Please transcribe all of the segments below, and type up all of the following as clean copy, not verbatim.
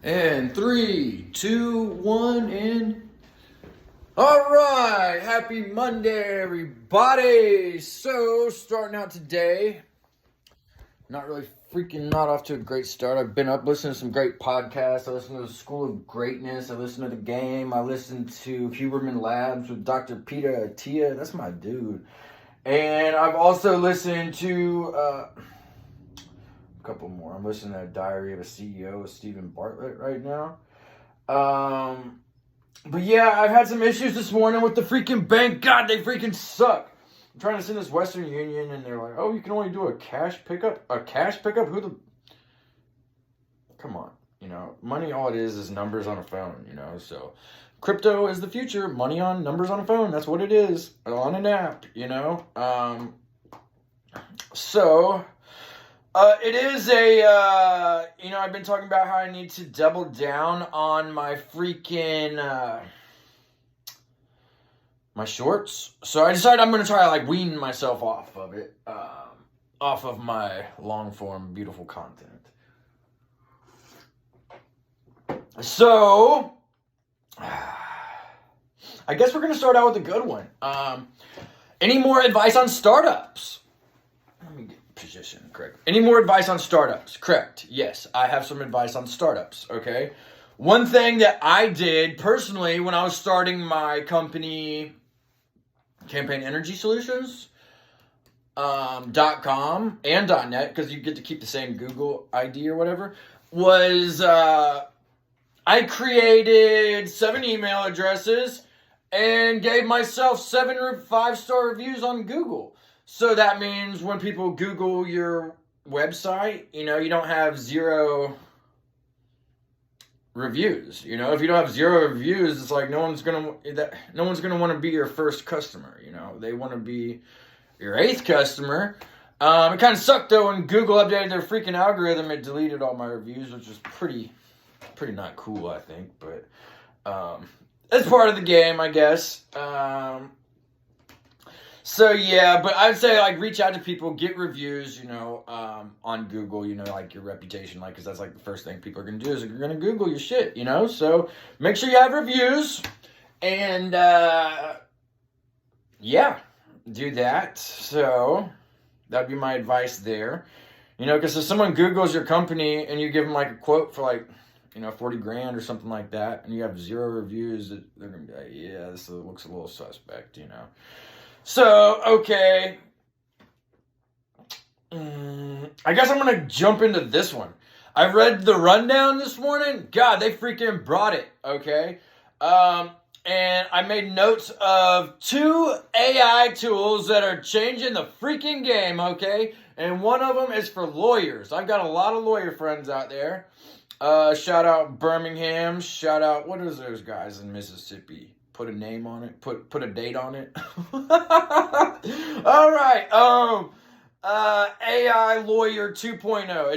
And 3, 2, 1, and all right, happy Monday, everybody. So, starting out today, not off to a great start. I've been up listening to some great podcasts. I listened to the School of Greatness. I listened to The Game. I listened to Huberman Labs with Dr. Peter Attia. That's my dude. And I've also listened to a couple more. I'm listening to Diary of a CEO with Stephen Bartlett right now. But yeah, I've had some issues this morning with the freaking bank. God, they freaking suck. I'm trying to send this Western Union, and they're like, oh, you can only do a cash pickup? A cash pickup? Come on. Money, all it is numbers on a phone, so crypto is the future. Money on numbers on a phone. That's what it is. On an app, So, it is I've been talking about how I need to double down on my freaking, my shorts. So I decided I'm going to try to wean myself off of it, off of my long form, beautiful content. So, I guess we're going to start out with a good one. Any more advice on startups? Let me get position correct. Any more advice on startups? Correct. Yes, I have some advice on startups, okay? One thing that I did personally when I was starting my company, Campaign Energy Solutions, .com and .net, because you get to keep the same Google ID or whatever, was I created 7 email addresses and gave myself 7 5-star reviews on Google. So that means when people Google your website, you don't have 0 reviews. If you don't have 0 reviews, it's like no one's gonna want to be your first customer. They want to be your 8th customer. It kind of sucked though when Google updated their freaking algorithm. It deleted all my reviews, which was pretty not cool, I think. But it's part of the game, I guess. So yeah, but I'd say reach out to people, get reviews, on Google, your reputation, because that's the first thing people are going to do is you're going to Google your shit, so make sure you have reviews and, yeah, do that. So that'd be my advice there, because if someone Googles your company and you give them a quote for 40 grand or something like that, and you have 0 reviews, they're going to be like, yeah, this looks a little suspect, So, okay, I guess I'm going to jump into this one. I read the rundown this morning. God, they freaking brought it, okay? And I made notes of 2 AI tools that are changing the freaking game, okay? And one of them is for lawyers. I've got a lot of lawyer friends out there. Shout out Birmingham. Shout out, what is those guys in Mississippi? Put a name on it. Put a date on it. All right. AI Lawyer 2.0.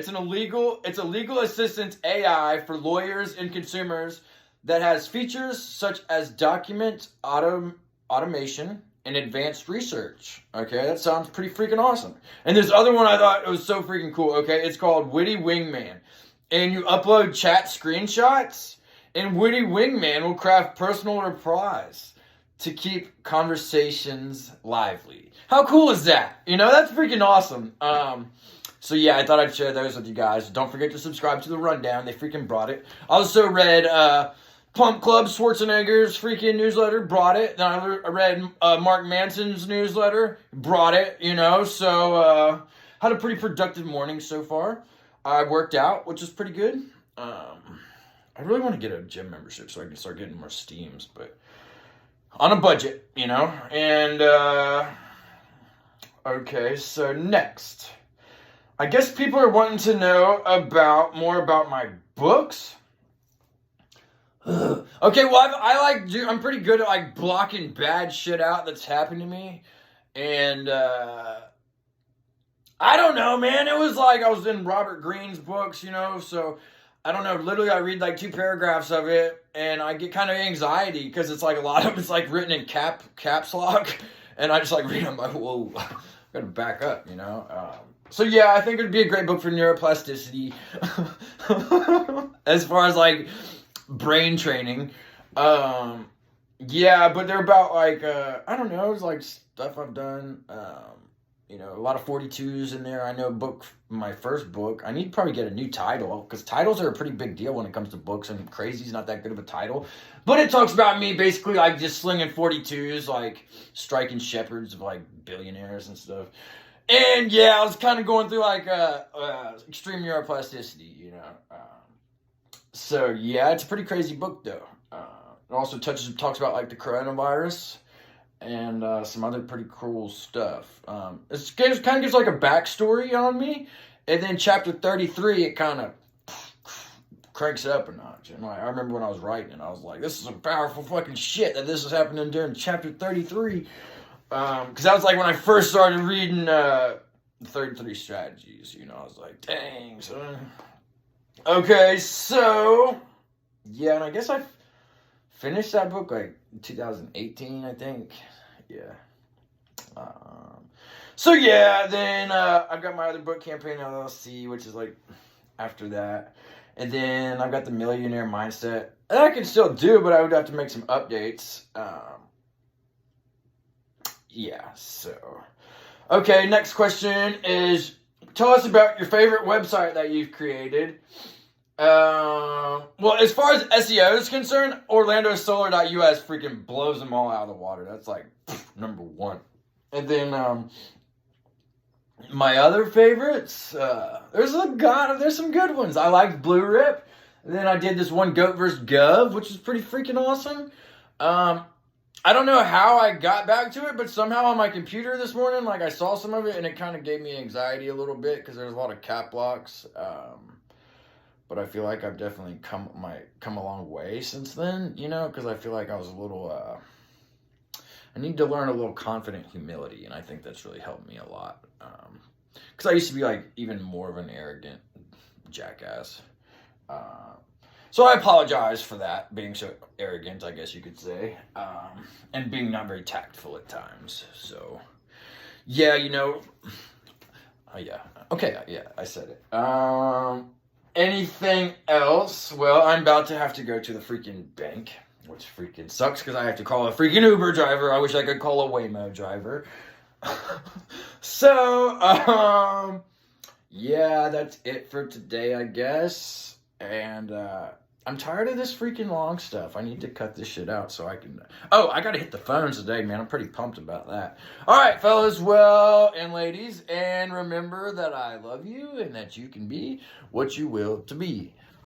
It's a legal assistance AI for lawyers and consumers that has features such as document automation and advanced research. Okay, that sounds pretty freaking awesome. And this other one I thought it was so freaking cool. Okay, it's called Witty Wingman, and you upload chat screenshots. And Witty Wingman will craft personal replies to keep conversations lively. How cool is that? That's freaking awesome. So yeah, I thought I'd share those with you guys. Don't forget to subscribe to the rundown. They freaking brought it. I also read Pump Club Schwarzenegger's freaking newsletter. Brought it. Then I read Mark Manson's newsletter. Brought it. So had a pretty productive morning so far. I worked out, which is pretty good. I really want to get a gym membership so I can start getting more steams, but on a budget, and, okay, so next, I guess people are wanting to know more about my books. Okay, well, I'm pretty good at, blocking bad shit out that's happened to me, and, I don't know, man, it was I was in Robert Greene's books, so I don't know, literally I read 2 paragraphs of it and I get kind of anxiety because it's a lot of it's written in caps lock and I just read them whoa, gotta back up, So yeah, I think it'd be a great book for neuroplasticity. As far as like brain training. Yeah, but they're about like I don't know, it's like stuff I've done. A lot of 42s in there. I know my first book. I need to probably get a new title because titles are a pretty big deal when it comes to books, and Crazy's not that good of a title. But it talks about me basically like just slinging 42s, like striking shepherds of like billionaires and stuff. And yeah, I was kind of going through like extreme neuroplasticity. So yeah, it's a pretty crazy book though. It also talks about like the coronavirus and some other pretty cool stuff. It kind of gives like a backstory on me, and then chapter 33 it kind of cranks it up a notch. And I remember when I was writing it, I was like, "This is some powerful fucking shit that this is happening during chapter 33." Because that was like when I first started reading the 33 strategies. I was like, "Dang, son." Okay, so yeah, and I guess I finished that book like in 2018, I think. Yeah. So yeah, then I've got my other book, Campaign LLC, which is like after that. And then I've got the Millionaire Mindset. And I can still do, but I would have to make some updates. Yeah, so. Okay, next question is, tell us about your favorite website that you've created. Well, as far as SEO is concerned, OrlandoSolar.us freaking blows them all out of the water. That's like number one. And then my other favorites, there's some good ones. I liked Blue Rip. And then I did this one, Goat vs. Gov, which is pretty freaking awesome. I don't know how I got back to it, but somehow on my computer this morning, like I saw some of it and it kind of gave me anxiety a little bit because there's a lot of cap blocks. But I feel like I've definitely come a long way since then, because I feel like I was a little, I need to learn a little confident humility, and I think that's really helped me a lot. Because I used to be like even more of an arrogant jackass. So I apologize for that, being so arrogant, I guess you could say, and being not very tactful at times. So, yeah, yeah. Okay, yeah, I said it. Anything else? Well, I'm about to have to go to the freaking bank, which freaking sucks because I have to call a freaking Uber driver. I wish I could call a Waymo driver. So, yeah, that's it for today, I guess. And I'm tired of this freaking long stuff. I need to cut this shit out so I can... Oh, I gotta hit the phones today, man. I'm pretty pumped about that. All right, fellas, well, and ladies, and remember that I love you and that you can be what you will to be.